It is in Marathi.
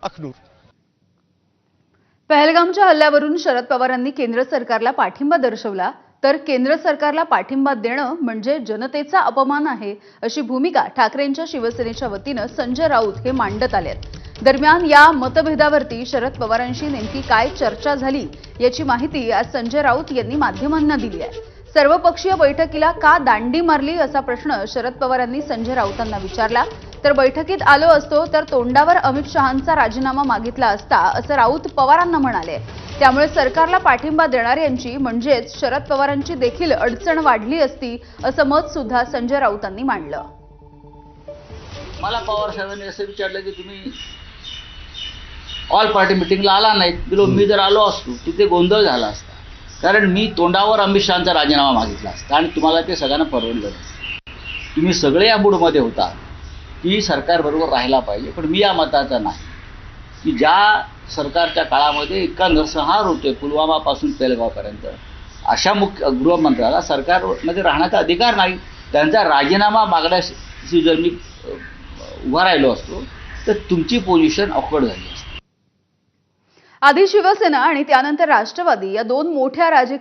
अखनूर। पहलगामच्या हल्ल्यावरून शरद पवारांनी केंद्र सरकारला पाठिंबा दर्शवला, तर केंद्र सरकारला पाठिंबा देणं म्हणजे जनतेचा अपमान आहे, अशी भूमिका ठाकरेंच्या शिवसेनेच्या वतीनं संजय राऊत हे मांडत आलेत। दरम्यान या मतभेदावरती शरद पवारांशी नेमकी काय चर्चा झाली याची माहिती आज संजय राऊत यांनी माध्यमांना दिली आहे। सर्वपक्षीय बैठकीला का दांडी मारली असा प्रश्न शरद पवारांनी संजय राऊतांना विचारला, तर बैठकीत आलो असतो तर तोंडावर अमित शहांचा राजीनामा मागितला असता असं राऊत पवारांना म्हणाले। त्यामुळे सरकारला पाठिंबा देणाऱ्यांची म्हणजेच शरद पवारांची देखील अडचण वाढली असती असं मत सुद्धा संजय राऊतांनी मांडलं। मला पवार साहेबांनी असं विचारलं की तुम्ही ऑल पार्टी मिटिंगला आला नाही, बिलो मी जर आलो असतो तिथे गोंधळ झाला असता, कारण मी तोंडावर अमित शहांचा राजीनामा मागितला असता आणि तुम्हाला ते सगळ्यांना परवडलं नसतं। तुम्ही सगळे या मूडमध्ये होता की सरकारबरोबर राहायला पाहिजे, पण मी या मताचा नाही की ज्या सरकारच्या काळामध्ये इतका नरसंहार होतोय पुलवामापासून पेहलगावपर्यंत, अशा गृहमंत्र्याला सरकारमध्ये राहण्याचा अधिकार नाही। त्यांचा राजीनामा मागण्याशी जर मी उभा राहिलो असतो तर तुमची पोझिशन ऑकवर्ड झाली असती। आधी शिवसेना आणि त्यानंतर राष्ट्रवादी या दोन मोठ्या राजकीय